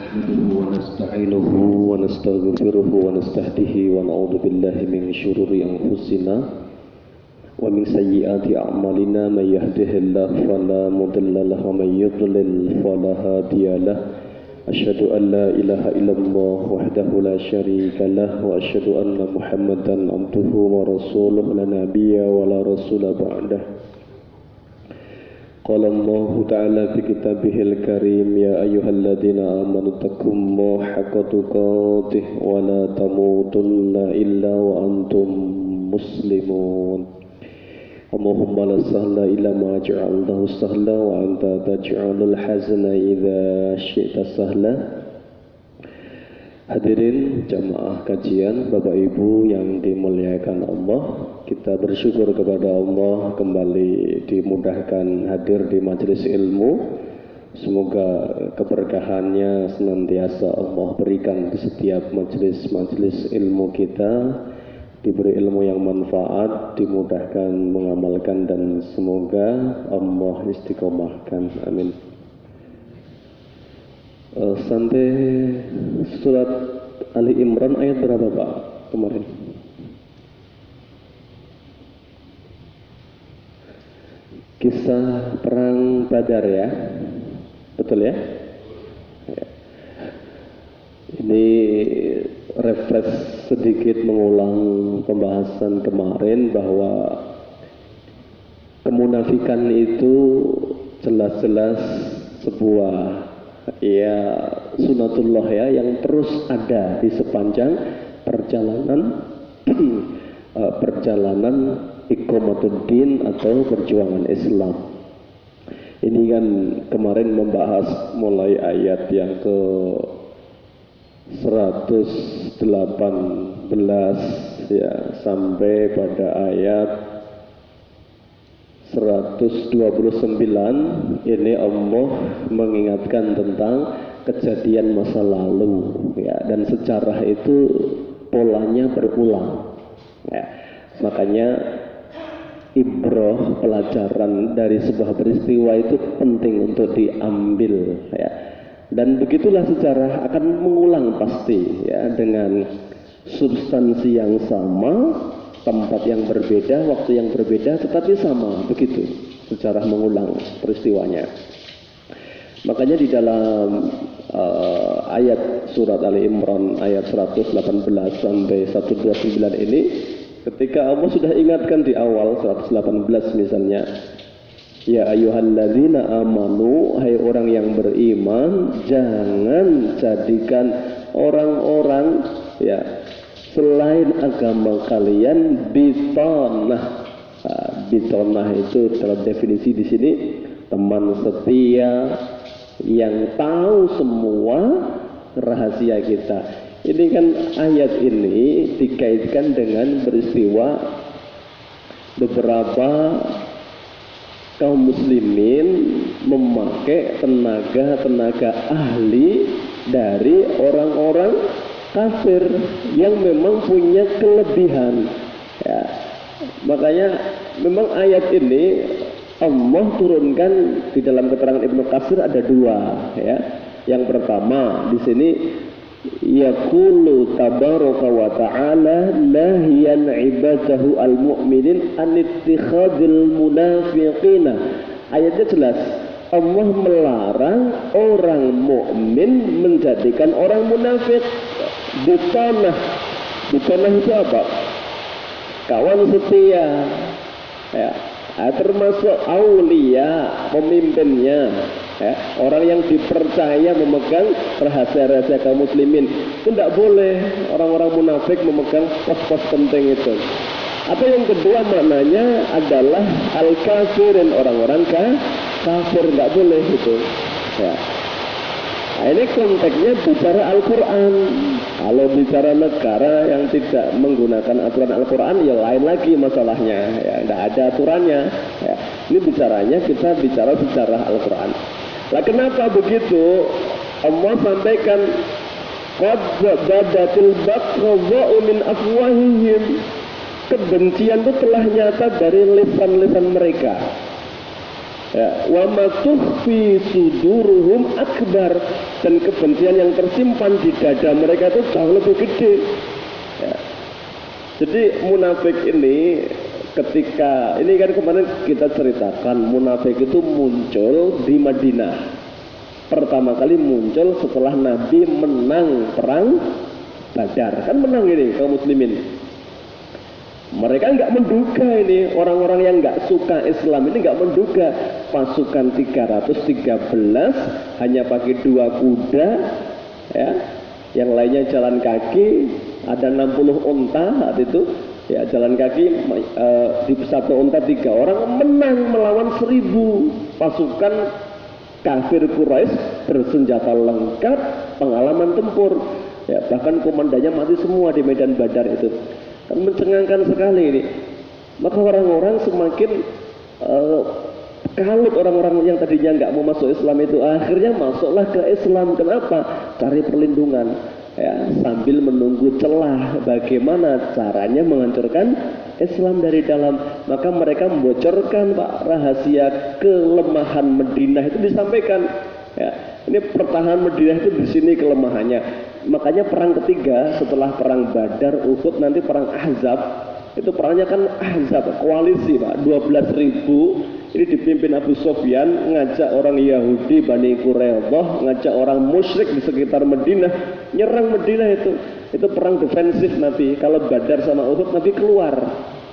نحمده ونستعينه ونستغفره ونستهديه ونعوذ بالله من شرور أنفسنا ومن سيئات أعمالنا من يهده الله فلا مضل له ومن يضلل فلا هادي له أشهد أن لا إله إلا الله وحده لا شريك له وأشهد أن محمدا عبده ورسوله لا نبي ولا رسول بعده. قال الله تعالى في كتابه الكريم يا أيها الذين آمنوا اتقوا الله حق تقاته ولا تموتن إلا وأنتم مسلمون. اللهم لا سهل إلا ما جعلته سهلا وأنت تجعل الحزن إذا شئت سهلا. Hadirin jamaah kajian, Bapak Ibu yang dimuliakan Allah, kita bersyukur kepada Allah kembali dimudahkan hadir di majelis ilmu. Semoga keberkahannya senantiasa Allah berikan di setiap majelis-majelis ilmu kita, diberi ilmu yang manfaat, dimudahkan mengamalkan, dan semoga Allah istiqomahkan. Amin. Sampai surat Ali Imran ayat berapa Pak kemarin? Kisah perang Badar ya, betul ya? Ini refresh sedikit mengulang pembahasan kemarin bahwa kemunafikan itu jelas-jelas sebuah sunatullah ya, yang terus ada di sepanjang perjalanan iqamatuddin atau perjuangan Islam. Ini kan kemarin membahas mulai ayat yang ke 118 ya sampai pada ayat 129. Ini Allah mengingatkan tentang kejadian masa lalu ya, dan sejarah itu polanya berulang ya. Makanya ibrah, pelajaran dari sebuah peristiwa itu penting untuk diambil ya. Dan begitulah sejarah akan mengulang pasti ya, dengan substansi yang sama, tempat yang berbeda, waktu yang berbeda, tetapi sama, begitu sejarah mengulang peristiwanya. Makanya di dalam ayat surat Ali Imran ayat 118 sampai 129 ini, ketika Allah sudah ingatkan di awal 118 misalnya, ya ayyuhalladzina amanu, hai orang yang beriman, jangan jadikan orang-orang ya selain agama kalian bitonah. Bitonah itu dalam definisi di sini teman setia yang tahu semua rahasia kita. Ini kan ayat ini dikaitkan dengan peristiwa beberapa kaum muslimin memakai tenaga ahli dari orang-orang kafir yang memang punya kelebihan ya. Makanya memang ayat ini Allah turunkan di dalam keterangan Ibnu Katsir ada dua ya. Yang pertama di sini yaqulu tabaraka wa ta'ala lahiyan ibadahu al-mu'minin an ittikhadil munafiqina. Ayatnya jelas, Allah melarang orang mukmin menjadikan orang munafik bitonah. Bitonah itu apa? Kawan setia ya, termasuk aulia, pemimpinnya ya, orang yang dipercaya memegang rahasia-rahasia kaum muslimin. Itu tidak boleh orang-orang munafik memegang pos-pos penting itu. Atau yang kedua maknanya adalah al-kafirin, orang-orang kafir, tidak boleh itu ya. Nah, ini konteksnya bicara Al-Quran. Kalau bicara negara yang tidak menggunakan aturan Al-Quran, ya lain lagi masalahnya ya, tidak ada aturannya ya. Ini bicaranya kita bicara sejarah Al-Quran. Lah kenapa begitu? Allah sampaikan qad badatil baghdha'u min afwahihim. Kebencian itu telah nyata dari lisan-lisan mereka. Ya, wa ma tukhfi suduruhum akbar, dan kebencian yang tersimpan di dada mereka itu jauh lebih gede. Ya. Jadi munafik ini ketika ini kan kemarin kita ceritakan munafik itu muncul di Madinah. Pertama kali muncul setelah Nabi menang perang Badar, kan menang ini kaum muslimin. Mereka nggak menduga ini, orang-orang yang nggak suka Islam ini nggak menduga pasukan 313 hanya pakai 2 kuda, ya, yang lainnya jalan kaki, ada 60 unta saat itu, ya jalan kaki, di satu unta 3 orang menang melawan 1000 pasukan kafir Quraisy bersenjata lengkap, pengalaman tempur, ya bahkan komandannya mati semua di medan Badar itu. Kan mencengangkan sekali ini. Maka orang-orang semakin kalut, orang-orang yang tadinya nggak mau masuk Islam itu akhirnya masuklah ke Islam. Kenapa? Cari perlindungan, ya, sambil menunggu celah bagaimana caranya menghancurkan Islam dari dalam. Maka mereka membocorkan, Pak, rahasia kelemahan Madinah itu disampaikan. Ya, ini pertahanan Madinah itu di sini kelemahannya. Makanya perang ketiga setelah perang Badar, Uhud, nanti perang Ahzab, itu perangnya kan Ahzab, koalisi, Pak, 12.000. Ini dipimpin Abu Sufyan, ngajak orang Yahudi Bani Quraidah, ngajak orang musyrik di sekitar Madinah, nyerang Madinah itu. Itu perang defensif Nabi. Kalau Badar sama Uhud Nabi keluar,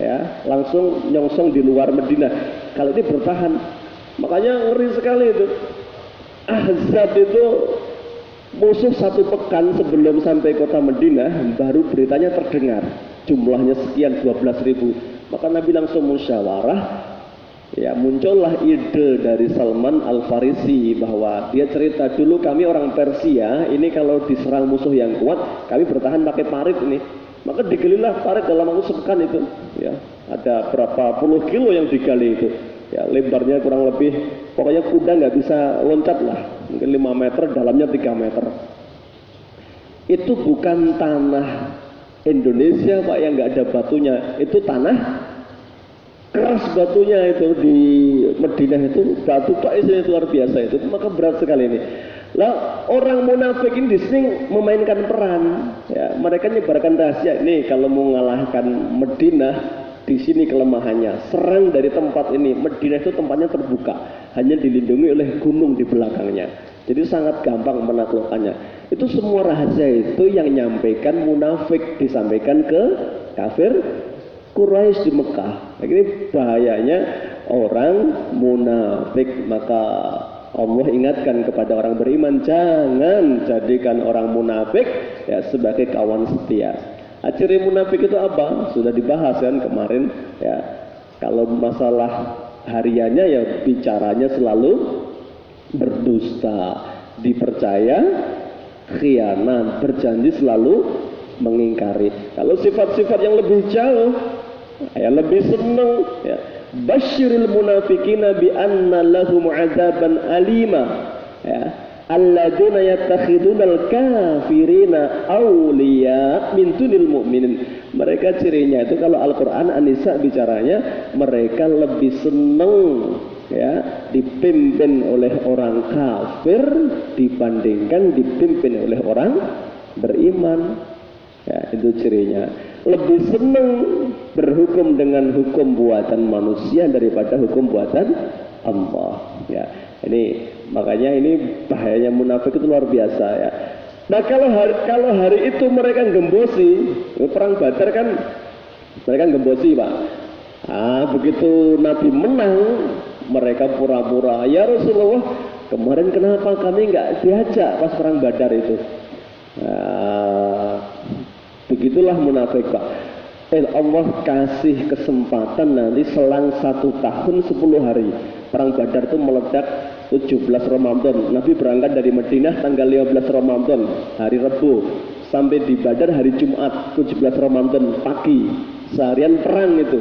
ya, langsung nyongsong di luar Madinah. Kalau ini bertahan, makanya ngeri sekali itu. Ahzab itu musuh 1 pekan sebelum sampai kota Madinah baru beritanya terdengar, jumlahnya sekian 12.000. Maka Nabi langsung musyawarah, ya muncullah ide dari Salman Al-Farisi bahwa dia cerita, dulu kami orang Persia ini kalau diserang musuh yang kuat kami bertahan pakai parit ini. Maka digalilah parit dalam waktu sepekan itu, ya ada berapa puluh kilo yang digali itu, ya lebarnya kurang lebih, pokoknya kuda nggak bisa loncat lah, mungkin 5 meter, dalamnya 3 meter. Itu bukan tanah Indonesia, Pak, yang nggak ada batunya. Itu tanah keras batunya itu di Madinah, itu batu Pak, itu luar biasa itu. Maka berat sekali ini. Lah orang munafik ini di sini memainkan peran, ya, mereka nyebarkan rahasia. Nih kalau mau mengalahkan Madinah, di sini kelemahannya, serang dari tempat ini. Madinah itu tempatnya terbuka, hanya dilindungi oleh gunung di belakangnya, jadi sangat gampang menaklukkannya. Itu semua rahasia itu yang nyampaikan munafik, disampaikan ke kafir Quraisy di Mekah. Ini bahayanya orang munafik. Maka Allah ingatkan kepada orang beriman, jangan jadikan orang munafik, ya, sebagai kawan setia. Ciri munafik itu apa? Sudah dibahas kan kemarin, ya. Kalau masalah hariannya, ya bicaranya selalu berdusta, dipercaya khianat, berjanji selalu mengingkari. Kalau sifat-sifat yang lebih jauh, ya lebih senang, ya. Basyiril munafiqina bi anna lahum 'adzaban alima, ya. Alladzina yattakhidunal kafirina awliya min dunil mu'minin. Mereka cirinya itu kalau Al-Qur'an An-Nisa bicaranya, mereka lebih senang, ya, dipimpin oleh orang kafir dibandingkan dipimpin oleh orang beriman. Ya, itu cirinya. Lebih senang berhukum dengan hukum buatan manusia daripada hukum buatan Allah. Ya, ini makanya ini bahayanya munafik itu luar biasa, ya. Nah kalau hari itu mereka gembosi, perang Badar kan mereka gembosi, Pak. Begitu Nabi menang, mereka pura-pura, ya Rasulullah, kemarin kenapa kami nggak diajak pas perang Badar itu? Begitulah munafik, Pak. Allah kasih kesempatan nanti selang 1 tahun 10 hari. Perang Badar itu meledak 17 Ramadan. Nabi berangkat dari Madinah tanggal 15 Ramadan, hari Rabu, sampai di Badar hari Jumat 17 Ramadan pagi. Seharian perang itu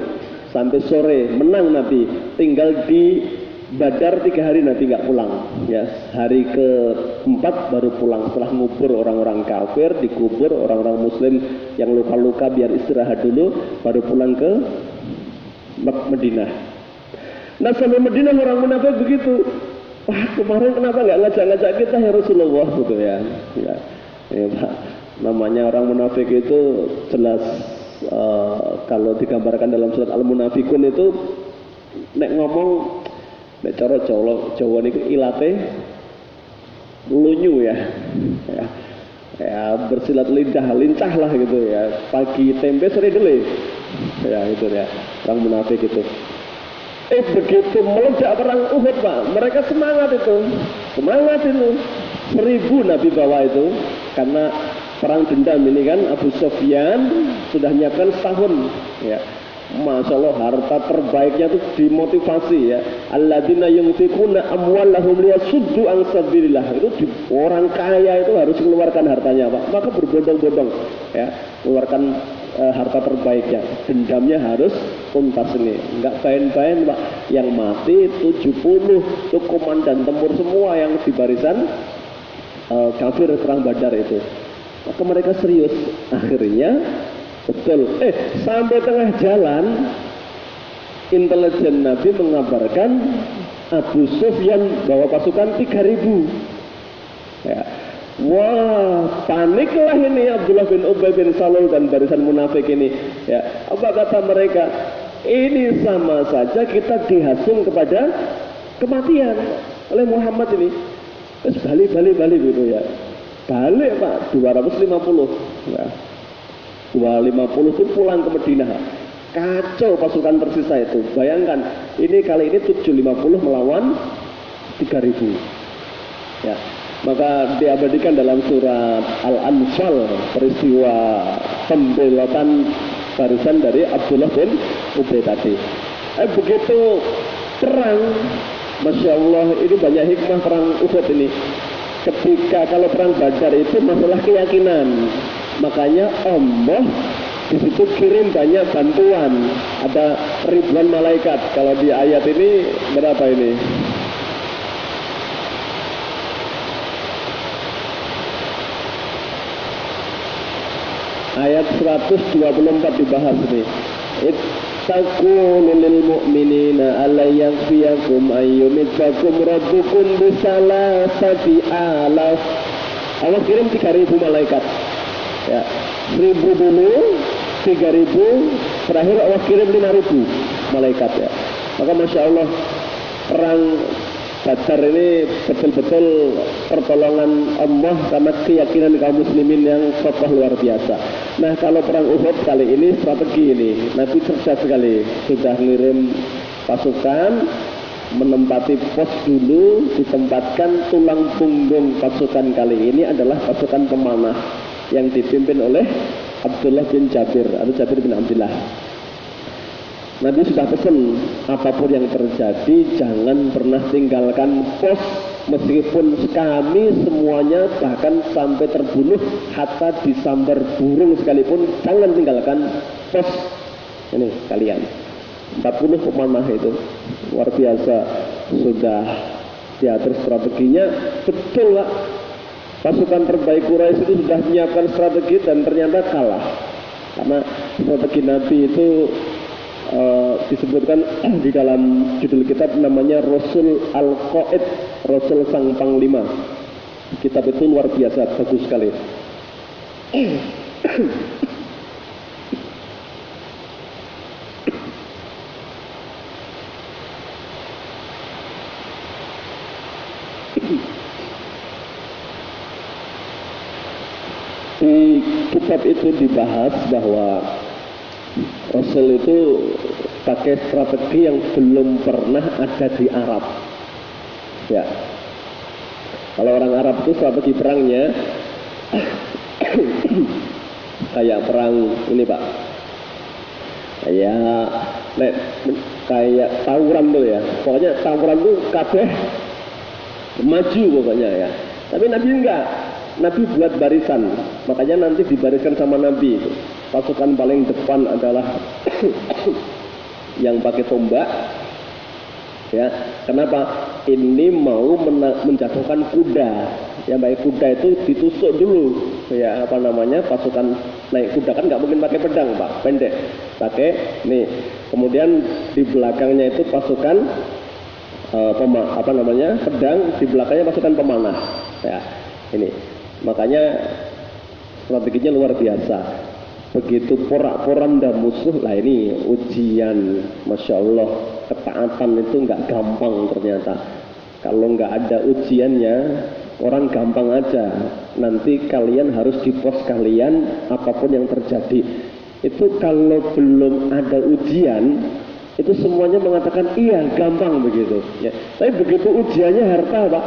sampai sore, menang Nabi. Tinggal di Badar 3 hari Nabi nggak pulang, ya. Hari ke-4 baru pulang setelah ngubur orang-orang kafir, dikubur orang-orang muslim yang luka-luka biar istirahat dulu, baru pulang ke Madinah. Nah sampai Madinah orang munafik begitu. Wah kemarin kenapa nggak ngajak-ngajak kita ya Rasulullah gitu ya. Ya, ya Pak. Namanya orang munafik itu jelas kalau digambarkan dalam surat Al-Munafikun itu nek ngomong nek cara Jawa niku ilate lunyu ya. Ya bersilat lincah lah gitu ya. Pagi tempe sore dele. Ya itu ya. Orang munafik itu. Begitu meledak perang Uhud Pak, mereka semangat itu. 1000 Nabi bawa itu karena perang dendam ini kan. Abu Sufyan sudah menyiapkan setahun ya. Masya Allah harta terbaiknya itu dimotivasi ya. Alladzina yunfikuna amwalahum liyasuddu an sabilillah. Itu orang kaya itu harus mengeluarkan hartanya Pak. Maka berbondong-bondong ya, mengeluarkan harta terbaiknya. Dendamnya harus tuntas ini. Enggak bain-bain Pak. Yang mati 70 itu komandan tempur semua yang di barisan kafir perang Badar itu. Maka mereka serius. Akhirnya betul. Sampai tengah jalan intelijen Nabi mengabarkan Abu Sufyan bawa pasukan 3000. Ya. Wah, paniklah ini Abdullah bin Ubay bin Salul dan barisan munafik ini. Ya, apa kata mereka? Ini sama saja kita dihasung kepada kematian oleh Muhammad ini. Terus balik gitu ya. Balik Pak, 250. Ya. 250 itu pulang ke Madinah. Kacau pasukan tersisa itu. Bayangkan, ini kali ini 750 melawan 3000. Ya. Maka diabadikan dalam surat Al-Anfal peristiwa pembelotan barisan dari Abdullah bin Ubay tadi. Begitu perang, Masya Allah ini banyak hikmah perang Uhud ini. Ketika kalau perang Badar itu masalah keyakinan, makanya Allah di situ kirim banyak bantuan. Ada ribuan malaikat. Kalau di ayat ini berapa ini? Ayat 124 dibahas ini. Ittaqulu lil mu'minina alla yakfiyakum ayyumidzakum rabbukum bisalasati alaf. Allah kirim 3000 malaikat. Ya, 1000 dulu, 3000, terakhir Allah kirim 5000 malaikat ya. Maka Masya Allah perang Badar ini betul-betul pertolongan Allah karena keyakinan kaum muslimin yang kokoh luar biasa. Nah kalau perang Uhud kali ini strategi ini Nabi cerdas sekali, sudah ngirim pasukan menempati pos dulu, ditempatkan tulang punggung pasukan kali ini adalah pasukan pemanah yang dipimpin oleh Abdullah bin Jabir atau Jabir bin Abdullah. Nabi sudah pesan apapun yang terjadi jangan pernah tinggalkan pos, meskipun kami semuanya bahkan sampai terbunuh hatta disambar burung sekalipun jangan tinggalkan pos ini kalian. 40 pemanah itu luar biasa, sudah diatur strateginya betul Pak. Pasukan terbaik Quraisy itu sudah menyiapkan strategi dan ternyata kalah karena strategi Nabi itu disebutkan di dalam judul kitab namanya Rasul Al-Qaid, Rasul Sang Panglima. Kitab itu luar biasa, bagus sekali. Di kitab itu dibahas bahwa Rasul itu pakai strategi yang belum pernah ada di Arab. Ya, kalau orang Arab itu strategi perangnya kayak perang ini Pak, kayak tawuran tuh ya. Pokoknya tawuran tuh kabeh maju pokoknya ya. Tapi Nabi enggak. Nabi buat barisan, makanya nanti dibariskan sama Nabi itu. Pasukan paling depan adalah yang pakai tombak. Ya, kenapa? Ini mau menjatuhkan kuda. Yang baik kuda itu ditusuk dulu. Ya, pasukan naik kuda kan nggak mungkin pakai pedang Pak, pendek. Pakai nih Kemudian di belakangnya itu pasukan pedang, di belakangnya pasukan pemanah. Ya, ini makanya strateginya luar biasa. Begitu porak-poranda musuh, lah ini ujian, masya Allah, ketaatan itu nggak gampang ternyata. Kalau nggak ada ujiannya, orang gampang aja. Nanti kalian harus di pos kalian, apapun yang terjadi. Itu kalau belum ada ujian, itu semuanya mengatakan iya gampang begitu. Ya. Tapi begitu ujiannya harta, Pak,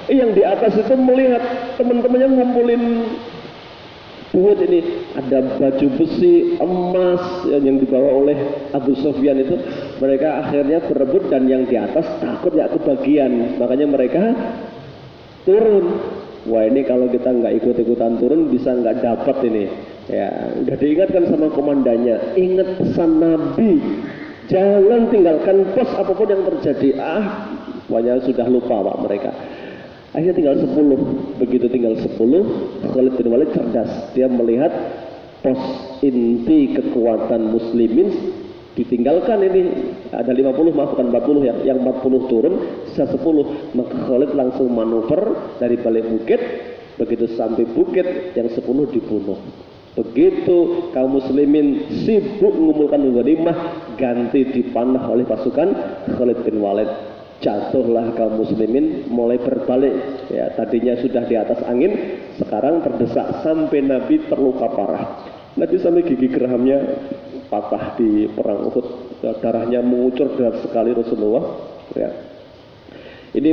yang di atas itu melihat teman-temannya ngumpulin duit ini, ada baju besi, emas yang dibawa oleh Abu Sufyan itu, mereka akhirnya berebut dan yang di atas takut ya kebagian, makanya mereka turun. Wah, ini kalau kita nggak ikut-ikutan turun bisa nggak dapat ini. Ya, udah diingatkan sama komandannya, ingat pesan Nabi, jangan tinggalkan pos apapun yang terjadi. Pokoknya sudah lupa Pak mereka. Akhirnya tinggal 10. Begitu tinggal 10, Khalid bin Walid cerdas. Dia melihat pos inti kekuatan muslimin ditinggalkan ini. Ada 50, maaf bukan 40 ya. Yang 40 turun, sisa 10. Maka Khalid langsung manuver dari balik bukit. Begitu sampai bukit, yang 10 dibunuh. Begitu kaum muslimin sibuk mengumpulkan ghanimah, ganti dipanah oleh pasukan Khalid bin Walid. Jatuhlah kaum muslimin, mulai berbalik. Ya, tadinya sudah di atas angin, sekarang terdesak sampai Nabi terluka parah. Nabi sampai gigi geraham-nya patah di perang Uhud, darahnya mengucur deras sekali Rasulullah. Ya. Ini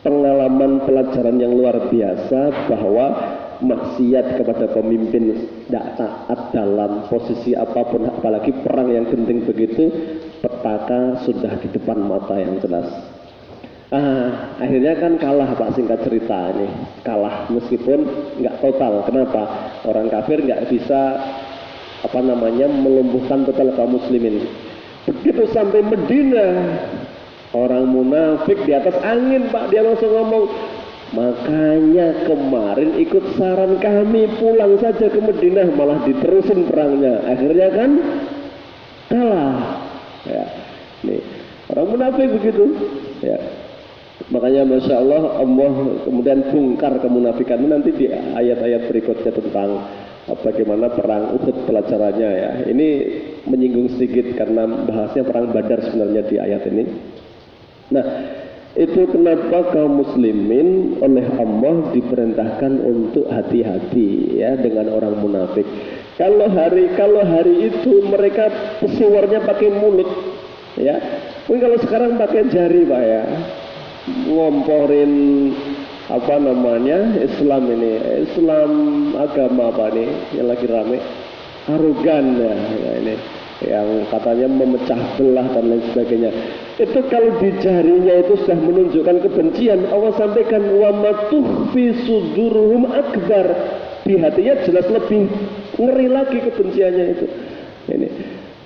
pengalaman pelajaran yang luar biasa bahwa maksiat kepada pemimpin tidak taat dalam posisi apapun, apalagi perang yang genting begitu, petaka sudah di depan mata yang jelas. Akhirnya kan kalah Pak, singkat cerita ini kalah meskipun nggak total. Kenapa? Orang kafir nggak bisa melumpuhkan total kaum muslimin. Begitu sampai Medina, orang munafik di atas angin Pak, dia langsung ngomong, makanya kemarin ikut saran kami pulang saja ke Madinah, malah diterusin perangnya, akhirnya kan kalah. Ya, nih orang munafik begitu. Ya, makanya masya Allah, Allah kemudian bongkar kemunafikan nanti di ayat-ayat berikutnya tentang bagaimana perang Uhud pelajarannya. Ya, ini menyinggung sedikit karena bahasnya perang Badar sebenarnya di ayat ini. Nah, itu kenapa kaum muslimin oleh Allah diperintahkan untuk hati-hati ya dengan orang munafik. Kalau hari itu mereka pesuwarnya pakai mulut, ya. Mungkin kalau sekarang pakai jari Pak ya, ngomporin Islam ini, Islam agama apa nih yang lagi rame, arogan ya ini. Yang katanya memecah belah dan lain sebagainya. Itu kalau di jarinya itu sudah menunjukkan kebencian, Allah sampaikan wa matukhfi suduruhum akbar. Di hatinya jelas lebih ngeri lagi kebenciannya itu. Ini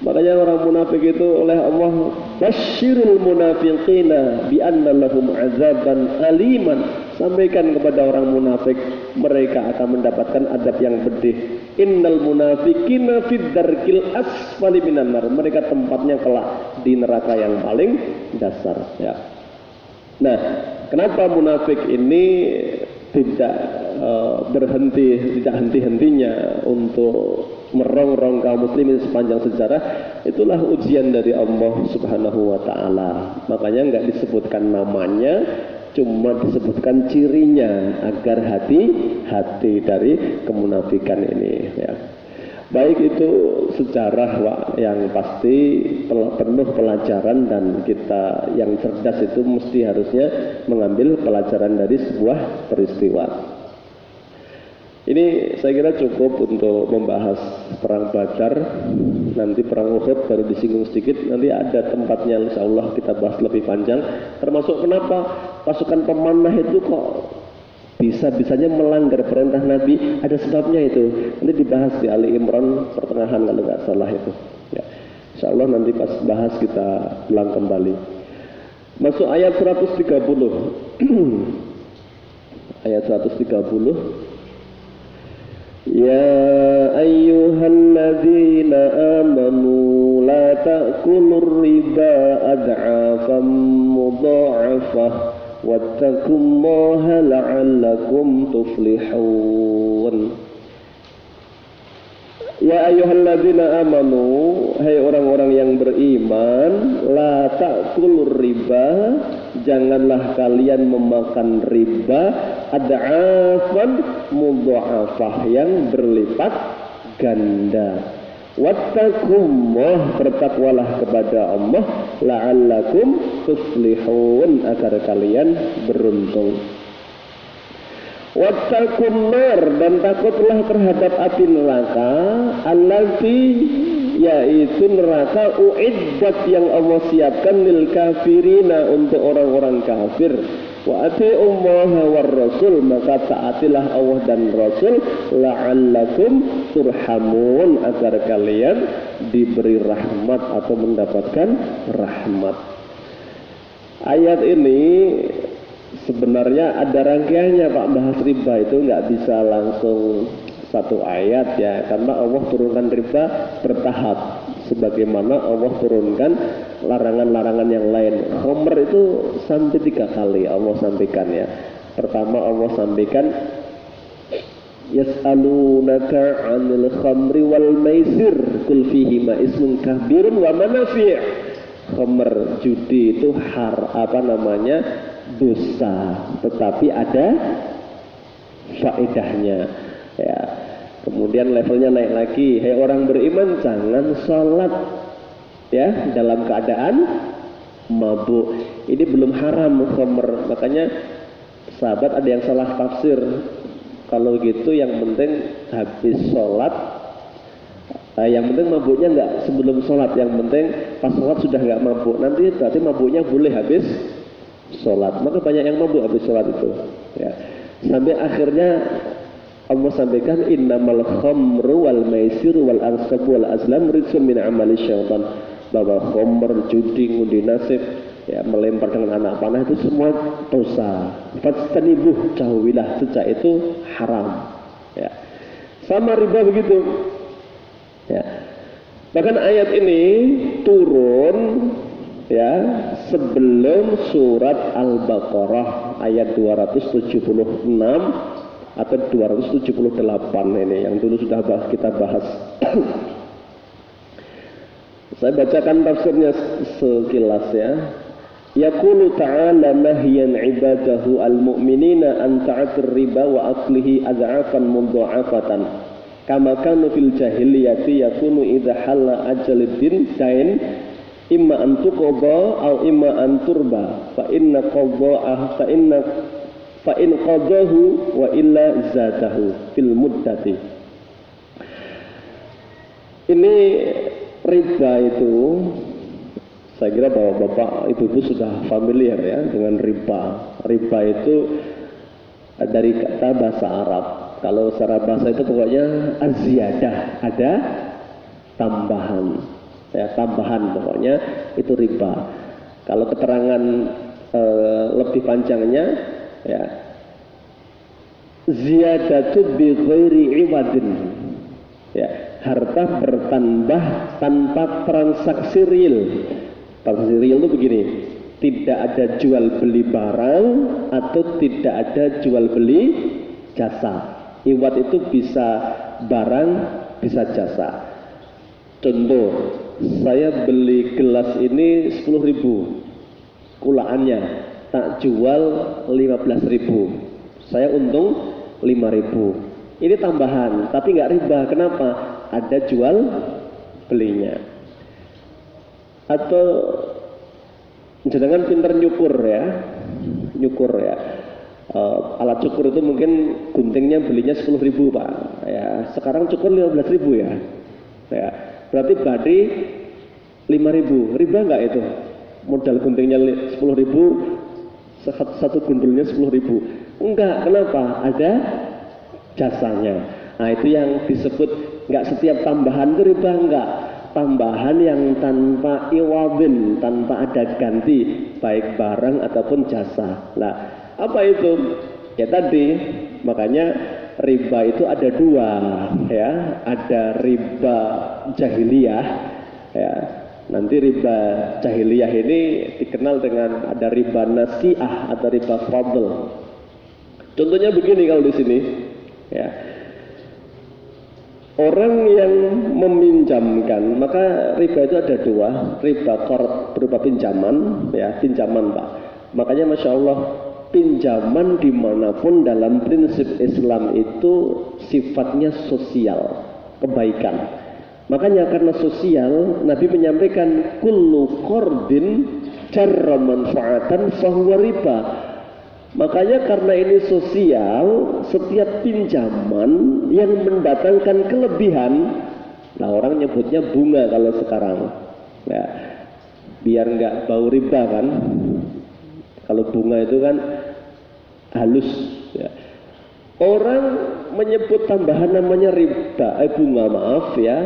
makanya orang munafik itu oleh Allah, basyirul munafiqina bi anna lahum azaban aliman. Sampaikan kepada orang munafik, mereka akan mendapatkan adab yang pedih. Innal munafiqina fid darkil asfali minan nar. Mereka tempatnya kelak di neraka yang paling dasar. Ya. Nah, kenapa munafik ini tidak tidak henti-hentinya untuk merongrong kaum muslimin sepanjang sejarah? Itulah ujian dari Allah Subhanahu wa ta'ala. Makanya nggak disebutkan namanya, cuma disebutkan cirinya agar hati-hati dari kemunafikan ini. Ya. Baik, itu sejarah yang pasti penuh pelajaran, dan kita yang cerdas itu mesti harusnya mengambil pelajaran dari sebuah peristiwa. Ini saya kira cukup untuk membahas perang Badar. Nanti perang Uhud baru disinggung sedikit. Nanti ada tempatnya insya Allah kita bahas lebih panjang. Termasuk kenapa pasukan pemanah itu kok bisa-bisanya melanggar perintah Nabi. Ada sebabnya itu. Nanti dibahas di Ali Imran pertengahan kalau nggak salah itu. Ya. Insya Allah nanti pas bahas kita ulang kembali. Masuk ayat 130. Ayat 130. Ya ayyuhalladzina amanu la ta'kulur riba ad'afan mudha'afah wattaqullaha la'allakum tuflihun. Ya ayyuhalladzina amanu, hai orang-orang yang beriman, la ta'kulur riba, janganlah kalian memakan riba ad'afan mudha'afah, yang berlipat ganda. Wattaqullah, bertakwalah kepada Allah, la'allakum tuflihun, agar kalian beruntung. Wattaqun nar, dan takutlah terhadap api neraka, allati, yaitu neraka uiddat, yang Allah siapkan lil kafirina, untuk orang-orang kafir. Wa atiullaha war rasul, maka taatilah Allah dan Rasul, la'allakum turhamun, agar kalian diberi rahmat atau mendapatkan rahmat. Ayat ini sebenarnya ada rangkaiannya Pak, bahas riba itu nggak bisa langsung satu ayat ya, karena Allah turunkan riba bertahap, sebagaimana Allah turunkan larangan-larangan yang lain. Khamr itu sampai 3 kali Allah sampaikan ya. Pertama Allah sampaikan yas'alunaka 'anil khamri wal maisir qul fihima ismun kabirun wa manafi'. Khamr, judi itu dosa, tetapi ada faedahnya ya. Kemudian levelnya naik lagi, hai orang beriman, jangan sholat ya dalam keadaan mabuk. Ini belum haram khamr, makanya sahabat ada yang salah tafsir. Kalau gitu yang penting habis sholat, yang penting mabuknya enggak sebelum sholat, yang penting pas sholat sudah enggak mabuk, nanti berarti mabuknya boleh habis sholat. Maka banyak yang mabuk habis sholat itu ya. Sampai akhirnya Allah sampaikan innamal khamru wal maisir wal ansab wal azlam rizqun min amali syaitan, bahwa khamr, judi, ngundi nasib ya, melempar dengan anak panah, itu semua dosa. Fastanibuh, jauhilah, sejak itu haram ya. Sama riba begitu ya. Bahkan ayat ini turun ya sebelum surat Al-Baqarah ayat 276 atau 278 ini yang dulu sudah kita bahas. Saya bacakan tafsirnya sekilas ya. Yaqulu ta'ala nahyan ibadahu al-mu'minina an ta'atir riba wa aklihi ad'afan mudha'afatan kama kanu fil jahiliyati yakunu idza halla ajaluddin dain imma an tuqadha aw imma an turba fa inna qadha'ah fa in qadahu wa illa zadahu fil muddati. Ini riba itu, saya kira bahwa bapak ibu-ibu sudah familiar ya dengan riba. Riba itu dari kata bahasa Arab. Kalau secara bahasa itu pokoknya aziyadah, ada tambahan ya, tambahan pokoknya itu riba. Kalau keterangan lebih panjangnya ya, ziyadatu bi ghairi iwadin ya, harta bertambah tanpa transaksi real. Transaksi real itu begini, tidak ada jual beli barang atau tidak ada jual beli jasa. Iwad itu bisa barang, bisa jasa. Contoh, saya beli gelas ini 10.000 kulaannya, tak jual 15.000, saya untung 5.000. Ini tambahan, tapi nggak riba. Kenapa? Ada jual belinya. Atau jangan pinter nyukur ya, alat cukur itu mungkin guntingnya belinya 10.000 Pak ya, sekarang cukur 15.000 ya. Berarti badi 5.000, riba nggak itu? Modal guntingnya 10.000, satu gundulnya 10.000. Enggak, kenapa? Ada jasanya. Nah itu yang disebut nggak setiap tambahan itu riba, enggak. Tambahan yang tanpa iwabin, tanpa ada ganti, baik barang ataupun jasa. Nah, apa itu? Ya tadi, makanya riba itu ada dua, ya. Ada riba jahiliyah, ya. Nanti riba jahiliyah ini dikenal dengan ada riba nasi'ah atau riba fadl. Contohnya begini kalau di sini, ya. Orang yang meminjamkan, maka riba itu ada dua, riba qard berupa pinjaman, ya, pinjaman Pak. Makanya Masya Allah, pinjaman dimanapun dalam prinsip Islam itu sifatnya sosial, kebaikan. Makanya karena sosial, Nabi menyampaikan kullu qardin jarra manfaatan fahuwa riba. Makanya karena ini sosial, setiap pinjaman yang mendatangkan kelebihan, nah orang nyebutnya bunga kalau sekarang, ya, biar nggak bau riba kan. Kalau bunga itu kan halus, ya. Orang menyebut tambahan namanya riba, bunga maaf ya,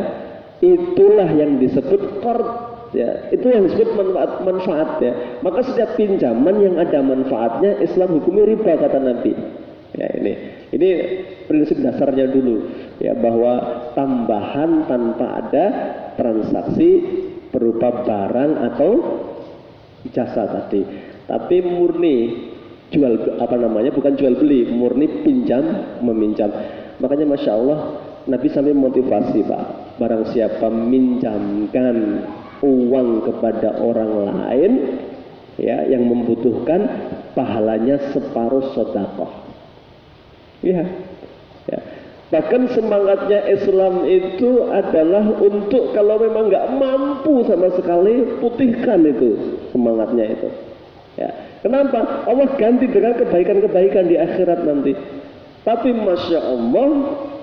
itulah yang disebut qard. Ya, itu yang disebut manfaat ya. Maka setiap pinjaman yang ada manfaatnya Islam hukumi riba kata Nabi. Ya, ini prinsip dasarnya dulu ya, bahwa tambahan tanpa ada transaksi berupa barang atau jasa tadi. Tapi murni jual bukan jual beli, murni pinjam meminjam. Makanya Masya Allah Nabi sampai motivasi Pak, barang siapa minjamkan uang kepada orang lain ya yang membutuhkan, pahalanya separuh sedekah. Ya. Bahkan semangatnya Islam itu adalah untuk kalau memang nggak mampu sama sekali, putihkan itu semangatnya itu. Ya. Kenapa? Allah ganti dengan kebaikan-kebaikan di akhirat nanti. Tapi Masya Allah,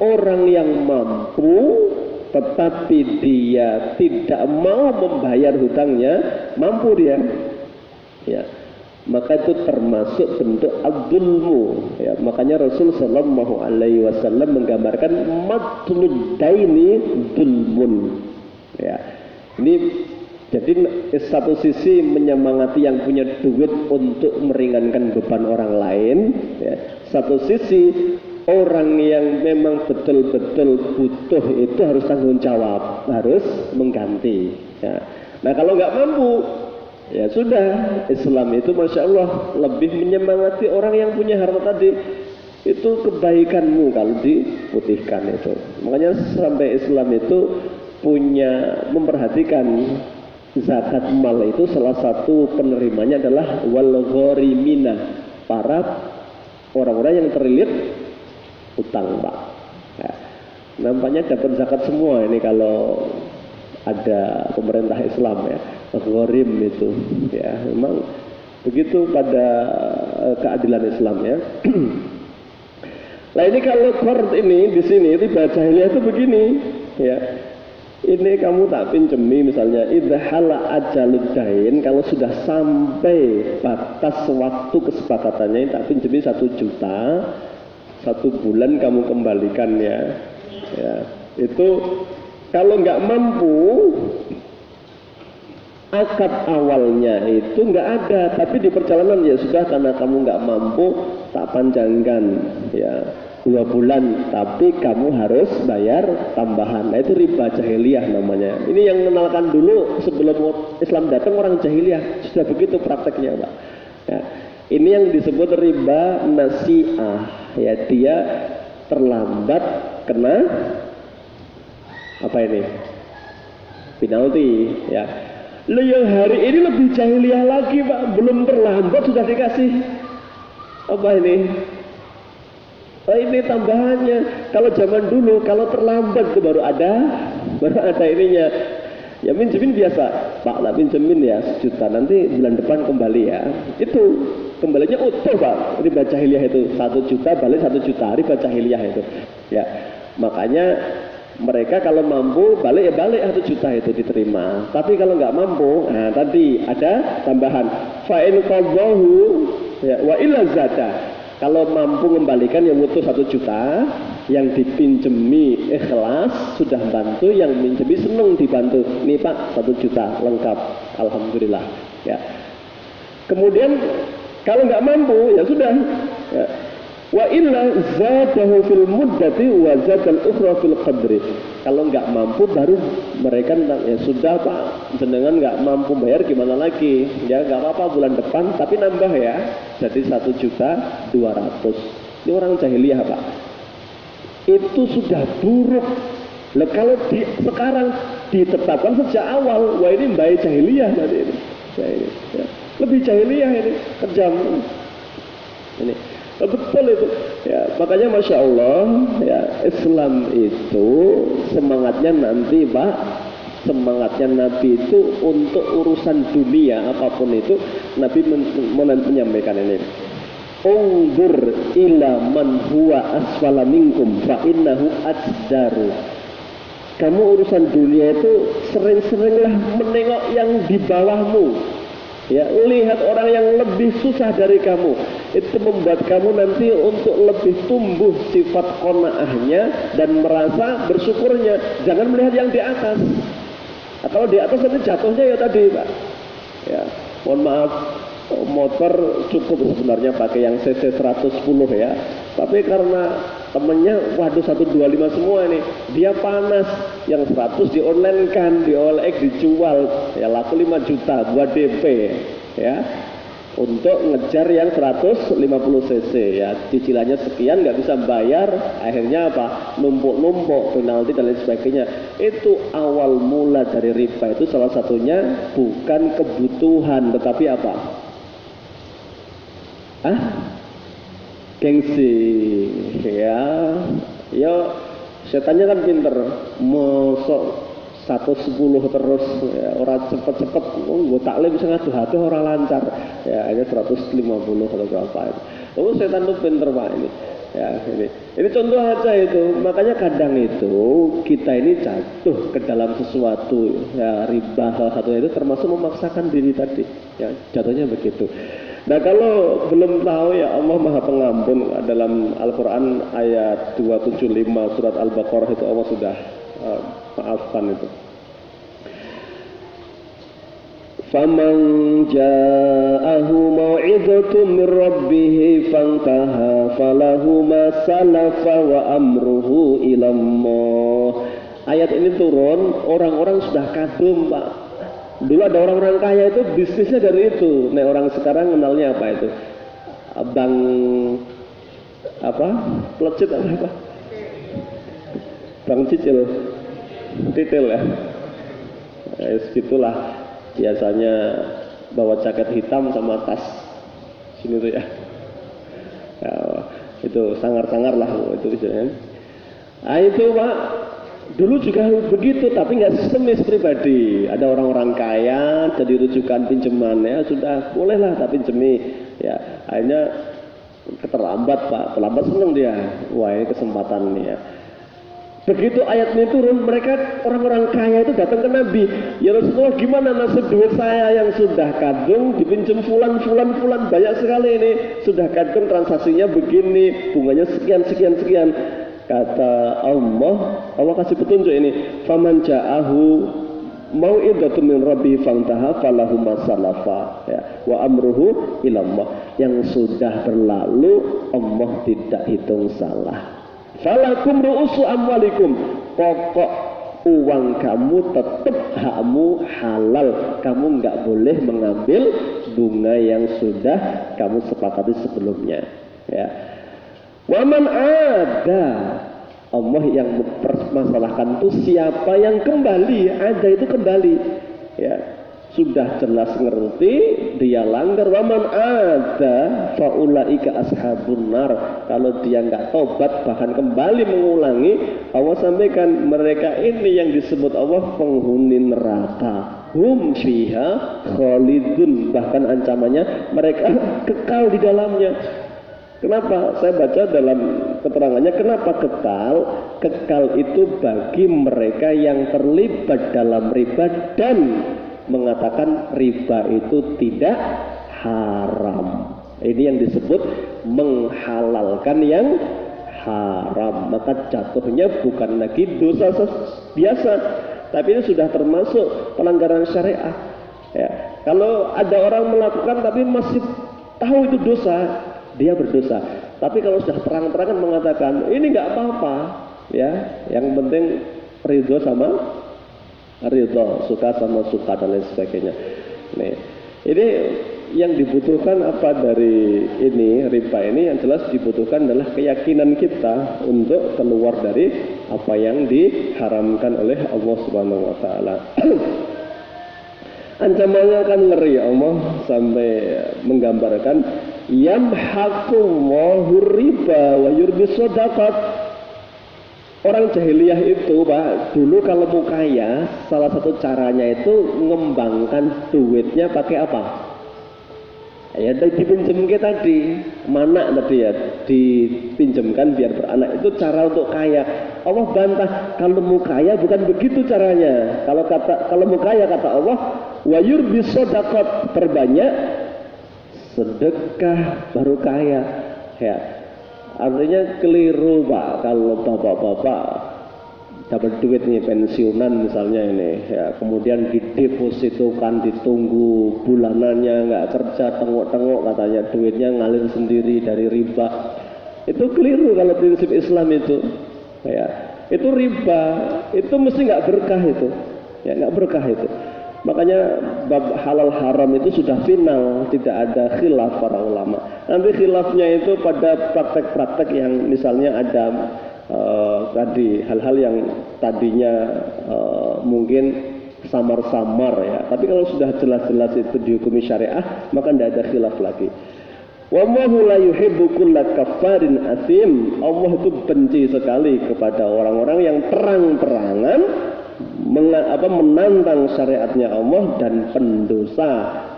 orang yang mampu tetapi dia tidak mau membayar hutangnya, mampu dia, ya, maka itu termasuk bentuk adzulmu. Ya, makanya Rasul Shallallahu Alaihi Wasallam menggambarkan matlud daini dzulmun. Ya, ini jadi satu sisi menyemangati yang punya duit untuk meringankan beban orang lain, ya. Satu sisi orang yang memang betul-betul butuh itu harus tanggung jawab, harus mengganti. Ya. Nah kalau nggak mampu, ya sudah. Islam itu Masya Allah lebih menyemangati orang yang punya harta tadi. Itu kebaikanmu kalau diputihkan itu. Makanya sampai Islam itu punya memperhatikan zakat mal itu, salah satu penerimanya adalah wal gharimina, para orang-orang yang terlilit utang Pak. Ya. Nampaknya dapat zakat semua ini kalau ada pemerintah Islam ya. Gharim itu ya, memang begitu pada keadilan Islam ya. Nah ini kalau qard ini di sini riba jahiliyah itu begini ya. Ini kamu tak pinjemi misalnya idza hala ajalud dain, kalau sudah sampai batas waktu kesepakatannya tak pinjemi 1 juta, 1 bulan kamu kembalikannya. Ya, itu kalau nggak mampu, akad awalnya itu nggak ada, tapi di perjalanan ya sudah karena kamu nggak mampu tak panjangkan ya 2 bulan, tapi kamu harus bayar tambahan. Nah itu riba jahiliyah namanya. Ini yang mengenalkan dulu sebelum Islam datang orang jahiliyah sudah begitu prakteknya Pak. Ya. Ini yang disebut riba nasi'ah. Ya, dia terlambat kena apa ini? Penalti. Ya. Loh yang hari ini lebih jahiliyah lagi Pak. Belum terlambat sudah dikasih apa ini? Oh, ini tambahannya. Kalau zaman dulu, kalau terlambat itu baru ada ininya. Ya pinjemin biasa, Pak, tak pinjemin ya 1 juta, nanti bulan depan kembali ya. Itu kembalinya utuh Pak. Riba jahiliyah itu 1 juta balik 1 juta, riba jahiliyah itu. Ya, makanya mereka kalau mampu balik ya balik 1 juta itu diterima. Tapi kalau nggak mampu, nah tadi ada tambahan. Fa in qadahu ya wa illa zada. Kalau mampu membalikan yang butuh 1 juta, yang dipinjemi ikhlas sudah bantu, yang pinjemi seneng dibantu. Nih Pak 1 juta lengkap, alhamdulillah. Ya. Kemudian kalau nggak mampu ya sudah. Ya. Wa illa zadahu fil muddati wa zadal ukhra fil qadri. Kalau nggak mampu baru mereka ya sudah Pak, jenengan nggak mampu bayar gimana lagi? Ya nggak apa-apa bulan depan tapi nambah ya. Jadi 1.200.000. Ini orang jahiliyah Pak. Itu sudah buruk. Nah, kalau sekarang ditetapkan sejak awal, wah ini baik jahiliyah tadi ini. Ya, ini ya. Lebih jahiliyah ini kejam ini. Betul itu ya, makanya Masya Allah ya, Islam itu semangatnya nanti Pak, semangatnya Nabi itu untuk urusan dunia apapun itu Nabi menyampaikan ini, unzur ila man huwa asfala minkum fa innahu ajdaru. Kamu urusan dunia itu sering-seringlah menengok yang di bawahmu. Ya, lihat orang yang lebih susah dari kamu. Itu membuat kamu nanti untuk lebih tumbuh sifat qanaahnya dan merasa bersyukurnya. Jangan melihat yang di atas. Nah, kalau di atas nanti jatuhnya ya tadi Pak. Ya, mohon maaf, motor cukup sebenarnya pakai yang cc 110 ya. Tapi karena temennya waduh 125 semua ini, dia panas, yang 100 di online kan, di OLX dijual ya laku 5 juta buat DP ya, untuk ngejar yang 150 cc ya, cicilannya sekian nggak bisa bayar, akhirnya apa, numpuk-numpuk penalti dan lain sebagainya. Itu awal mula dari riba itu salah satunya bukan kebutuhan tetapi apa, gengsi ya. Ya setannya kan pinter, mosok 110 terus ya, orang cepet-cepet gue taklim bisa ngadu-hadu orang lancar ya, hanya 150 atau berapa itu. Oh setan tuh pinter Pak ini ya, ini contoh aja itu. Makanya kadang itu kita ini jatuh ke dalam sesuatu ya, riba salah satunya itu termasuk memaksakan diri tadi ya, jatuhnya begitu. Nah kalau belum tahu ya, Allah Maha Pengampun. Dalam Al-Quran ayat 275 surat Al-Baqarah itu Allah sudah maafkan itu. Faman ja'ahu mau'izatun min rabbih fantaha falahu ma salafa wa amruhu ilallah. Ayat ini turun, orang-orang sudah kadung Pak. Dulu ada orang-orang kaya itu bisnisnya dari itu. Nah orang sekarang kenalnya apa itu? Bank apa? Plecit apa? Bank cicil, titil ya. Segitulah biasanya bawa jaket hitam sama tas sini tuh ya. Ya itu sangar-sangar lah itu biasanya. Nah itu Pak. Dulu juga begitu, tapi nggak sistemis pribadi. Ada orang-orang kaya jadi rujukan pinjaman ya, sudah bolehlah tak pinjemi ya. Akhirnya terlambat Pak, terlambat seneng dia. Wah ini kesempatan nih ya. Begitu ayat ini turun, mereka orang-orang kaya itu datang ke Nabi. Ya Rasulullah, gimana nasib duit saya yang sudah kadung dipinjam fulan banyak sekali ini, sudah kadung transaksinya begini, bunganya sekian. Kata Allah kasih petunjuk ini, faman ja'ahu mau'izatun min rabbi fantaha falahu ma salafa ya, wa amruhu ilallah. Yang sudah berlalu Allah tidak hitung salah. Falakum ru'usu amwalikum, pokok uang kamu tetap hakmu halal, kamu nggak boleh mengambil bunga yang sudah kamu sepakati sebelumnya ya. Waman ada, Allah yang mempermasalahkan itu siapa yang kembali, ada itu kembali ya, sudah jelas ngerti dia langgar. Waman ada faulaika ashabun nar, kalau dia nggak tobat bahkan kembali mengulangi, Allah sampaikan mereka ini yang disebut Allah penghuni neraka, hum fiha khalidun, bahkan ancamannya mereka kekal di dalamnya. Kenapa? Saya baca dalam keterangannya, kenapa kekal? Kekal itu bagi mereka yang terlibat dalam riba dan mengatakan riba itu tidak haram. Ini yang disebut menghalalkan yang haram. Maka jatuhnya bukan lagi dosa biasa, tapi ini sudah termasuk pelanggaran syariah ya. Kalau ada orang melakukan tapi masih tahu itu dosa, dia berdosa. Tapi kalau sudah terang-terangan mengatakan ini nggak apa-apa, ya, yang penting ridho sama ridho, suka sama suka dan lain sebagainya. Nih, ini yang dibutuhkan apa dari ini riba ini? Yang jelas dibutuhkan adalah keyakinan kita untuk keluar dari apa yang diharamkan oleh Allah Subhanahu wa taala. Ancamannya kan ngeri, Allah sampai menggambarkan yamhaqullahu riba wa yurbi shadaqat. Orang jahiliyah itu, Pak, dulu kalau mau kaya, salah satu caranya itu mengembangkan duitnya pakai apa? Ya, dipinjemkan tadi, mana tadi ya, dipinjemkan biar beranak. Itu cara untuk kaya. Allah bantah, kalau mau kaya bukan begitu caranya. Kalau mau kaya kata Allah, wa yurbi shadaqat, perbanyak sedekah baru kaya. Ya. Artinya keliru, Pak, kalau bapak-bapak dapat duit nih pensiunan misalnya ini, ya, kemudian didepositokan, ditunggu bulanannya, nggak kerja, tengok-tengok katanya duitnya ngalir sendiri dari riba. Itu keliru kalau prinsip Islam itu, ya, itu riba, itu mesti nggak berkah itu, ya, nggak berkah itu. Makanya bab halal haram itu sudah final, tidak ada khilaf para ulama. Nanti khilafnya itu pada praktek-praktek yang misalnya ada tadi hal-hal yang tadinya mungkin samar-samar ya. Tapi kalau sudah jelas-jelas itu dihukumi syariah, maka tidak ada khilaf lagi. Wallahu la yuhibbu kulla kaffarin asim. Allah itu benci sekali kepada orang-orang yang terang-terangan menantang syariatnya Allah dan pendosa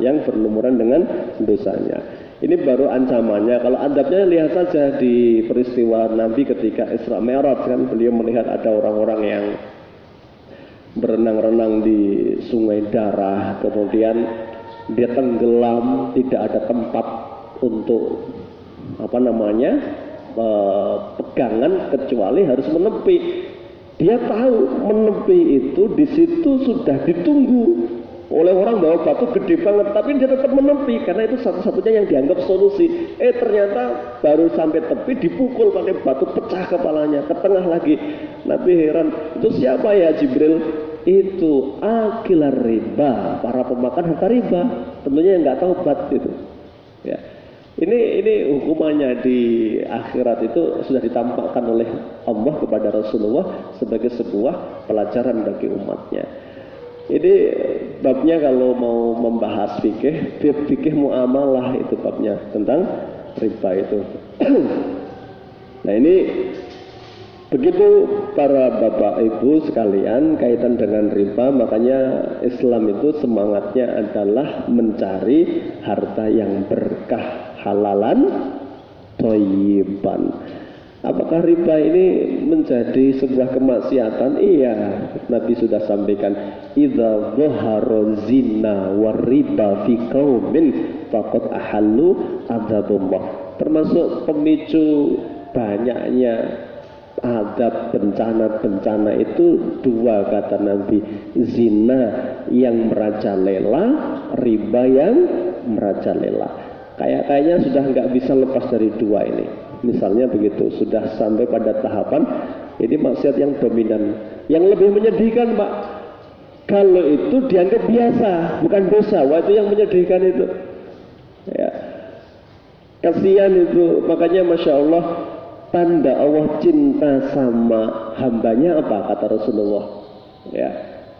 yang berlumuran dengan dosanya. Ini baru ancamannya. Kalau adabnya lihat saja di peristiwa Nabi ketika Isra Mi'raj, kan beliau melihat ada orang-orang yang berenang-renang di sungai darah, kemudian dia tenggelam, tidak ada tempat untuk pegangan kecuali harus menepi. Dia tahu menepi itu di situ sudah ditunggu oleh orang bawa batu gede banget, tapi dia tetap menepi karena itu satu-satunya yang dianggap solusi. Ternyata baru sampai tepi dipukul pakai batu, pecah kepalanya, ke tengah lagi. Nabi heran, itu siapa ya Jibril? Itu akilar riba, para pemakan harta riba. Tentunya yang nggak taubat itu. Ya. Ini hukumannya di akhirat itu sudah ditampakkan oleh Allah kepada Rasulullah sebagai sebuah pelajaran bagi umatnya. Ini babnya kalau mau membahas fikih muamalah itu babnya tentang riba itu. Nah ini begitu para bapak ibu sekalian kaitan dengan riba, makanya Islam itu semangatnya adalah mencari harta yang berkah, halalan thayyiban. Apakah riba ini menjadi sebuah kemaksiatan? Iya, Nabi sudah sampaikan, idza dhahara zina war riba fi qaumin faqad ahallu adzabullah. Termasuk pemicu banyaknya azab bencana-bencana itu dua kata Nabi, zina yang merajalela, riba yang merajalela. Kayaknya sudah nggak bisa lepas dari dua ini. Misalnya begitu, sudah sampai pada tahapan ini maksiat yang dominan. Yang lebih menyedihkan, Pak, kalau itu dianggap biasa, bukan dosa. Wah, itu yang menyedihkan itu. Ya. Kasihan itu. Makanya Masya Allah, tanda Allah cinta sama hambanya apa kata Rasulullah? Ya,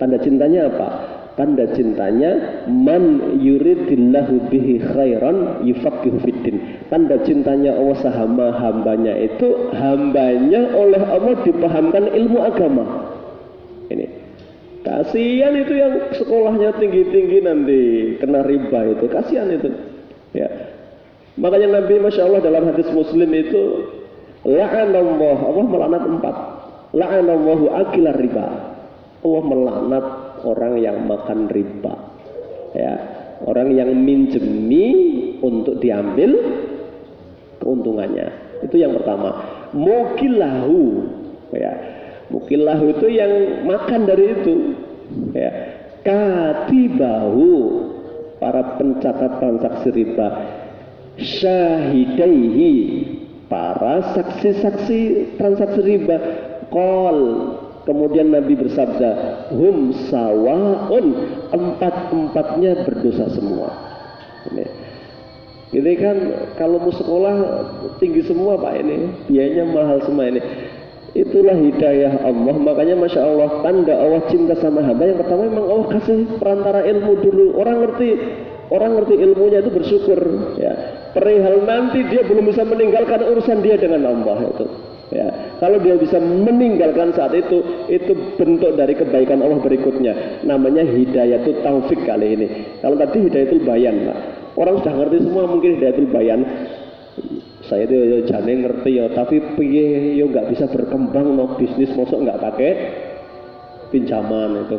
tanda cintanya apa? Tanda cintanya man yuridillahu bihi khairan yufaqihu fiddin. Tanda cintanya Allah sama hambanya itu hambanya oleh Allah dipahamkan ilmu agama. Ini kasihan itu yang sekolahnya tinggi-tinggi nanti kena riba itu, kasihan itu. Ya. Makanya Nabi Masya Allah dalam hadis Muslim itu la'anallah, Allah melaknat 4. La'anallahu akilar riba. Allah melaknat orang yang makan riba, ya, orang yang minjemi untuk diambil keuntungannya. Itu yang pertama. Mukilahu, ya, mukilahu itu yang makan dari itu, ya. Katibahu, para pencatat transaksi riba, syahidaihi, para saksi-saksi transaksi riba. Qol, kemudian Nabi bersabda, hum sawaun, empat-empatnya berdosa semua. Ini kan kalau mau sekolah tinggi semua Pak, ini biayanya mahal semua ini. Itulah hidayah Allah. Makanya Masya Allah, tanda Allah cinta sama hamba yang pertama memang Allah kasih perantara ilmu dulu. Orang ngerti ilmunya itu bersyukur ya. Perihal nanti dia belum bisa meninggalkan urusan dia dengan Allah itu ya. Kalau dia bisa meninggalkan saat itu bentuk dari kebaikan Allah berikutnya, namanya hidayatul taufik kali ini. Kalau tadi hidayatul bayan Pak, orang sudah ngerti semua, mungkin hidayatul bayan saya itu ya jane ngerti ya, tapi piye yo nggak bisa berkembang no bisnis, mosok nggak pakai pinjaman itu.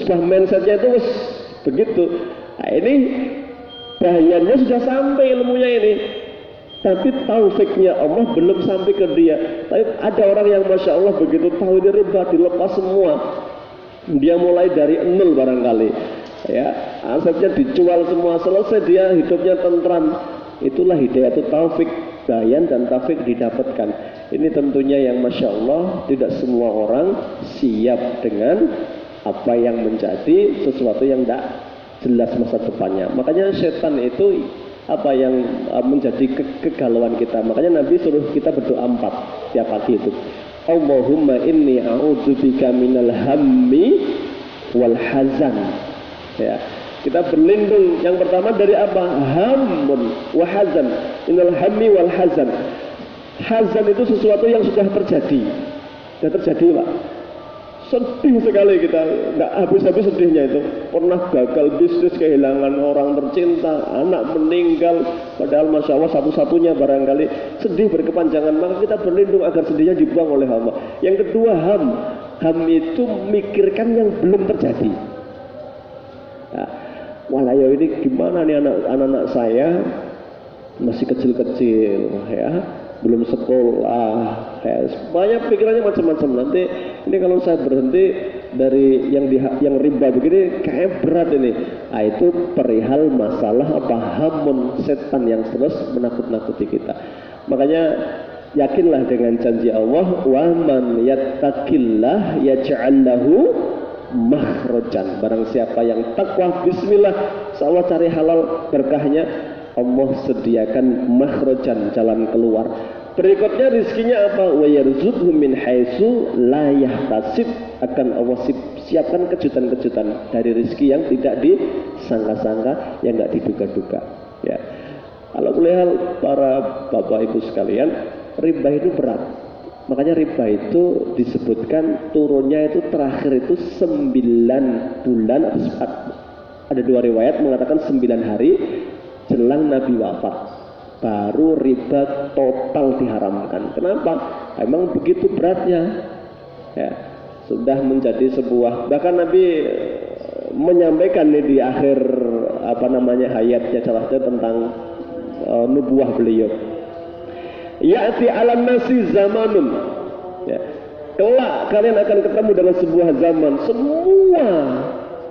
Sudah mindsetnya itu begitu. Nah, ini bayannya sudah sampai ilmunya ini, tapi taufiknya Allah belum sampai ke dia. Tapi ada orang yang Masya Allah begitu tahu ini riba, dilepas semua. Dia mulai dari nol barangkali ya, asetnya dijual semua, selesai dia hidupnya tentram. Itulah hidayatul taufik, bayan dan taufik didapatkan. Ini tentunya yang Masya Allah tidak semua orang siap dengan apa yang menjadi sesuatu yang tidak jelas masa depannya. Makanya setan itu apa yang menjadi kegalauan kita. Makanya Nabi suruh kita berdoa 4 tiap pagi itu. Allahumma inni a'udzubika minal hammi wal hazan. Ya. Kita berlindung yang pertama dari apa? Hammun wa hazan. Innal hammi wal hazan. Hazan itu sesuatu yang sudah terjadi. Sudah terjadi Pak. Sedih sekali kita, nggak habis-habis sedihnya itu. Pernah gagal bisnis, kehilangan orang tercinta, anak meninggal, padahal Masya Allah satu-satunya barangkali, sedih berkepanjangan. Maka kita berlindung agar sedihnya dibuang oleh Allah. Yang kedua ham itu mikirkan yang belum terjadi. Nah, walayo ini gimana nih anak-anak saya masih kecil-kecil ya, belum sekolah ya, banyak pikirannya macam-macam. Nanti ini kalau saya berhenti dari yang riba begini kayak berat ini. Nah, itu perihal masalah apa? Hamun, setan yang terus menakut-nakuti kita. Makanya yakinlah dengan janji Allah, wa man yattaqillah yaj'al lahu makhrajan. Barang siapa yang takwa, bismillah, Allah cari halal berkahnya, Allah sediakan makhrajan, jalan keluar. Berikutnya rizkinya apa? Wa yarzuqhu min haitsu la yahtasib. Akan Allah siapkan kejutan-kejutan dari rizki yang tidak disangka-sangka, yang tidak diduga-duga ya. Kalau melihat para bapak ibu sekalian, riba itu berat. Makanya riba itu disebutkan turunnya itu terakhir itu 9 bulan. Ada 2 riwayat mengatakan 9 hari jelang Nabi wafat, baru riba total diharamkan. Kenapa? Emang begitu beratnya ya, sudah menjadi sebuah, bahkan Nabi menyampaikan nih di akhir hayatnya salahnya tentang nubuah beliau, ya'ti 'alan nasi zamanun ya, kelak kalian akan ketemu dengan sebuah zaman semua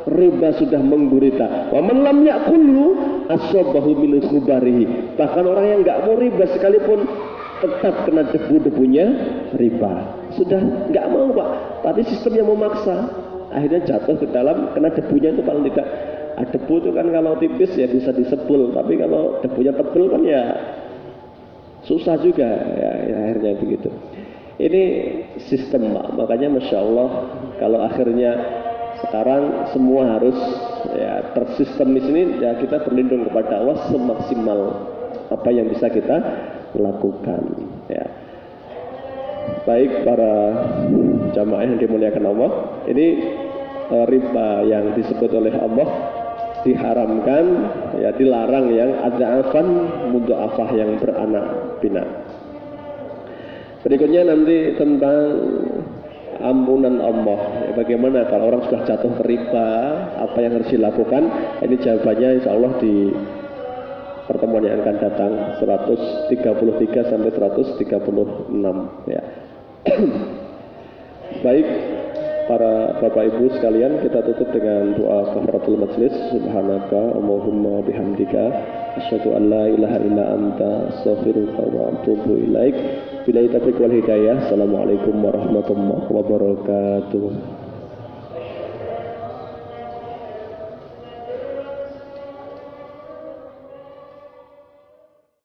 riba sudah menggurita. Wa man lam ya'kulhu asabahu min khubarihi. Bahkan orang yang enggak mau riba sekalipun tetap kena debu-debunya riba. Sudah enggak mau Pak, tapi sistemnya memaksa. Akhirnya jatuh ke dalam, kena debunya itu paling tidak. Debu itu kan kalau tipis ya bisa disebul, tapi kalau debunya tebal kan ya susah juga ya akhirnya begitu. Ini sistem Pak. Makanya Masya Allah kalau akhirnya sekarang semua harus ya tersistem di sini ya, kita berlindung kepada Allah semaksimal apa yang bisa kita lakukan ya. Baik para jamaah yang dimuliakan Allah, ini riba yang disebut oleh Allah diharamkan ya, dilarang yang adza'afan mudha'afah, yang beranak pinak. Berikutnya nanti tentang ampunan Allah. Bagaimana kalau orang sudah jatuh ke riba, apa yang harus dilakukan? Ini jawabannya insya Allah di pertemuan yang akan datang 133 sampai 136 ya. Baik, para Bapak Ibu sekalian, kita tutup dengan doa kafaratul majlis. Subhanaka Allahumma bihamdika asyhadu an la ilaha illa anta astaghfiruka wa atubu ilaik. Billahi taufiq wal hidayah. Assalamualaikum warahmatullahi wabarakatuh.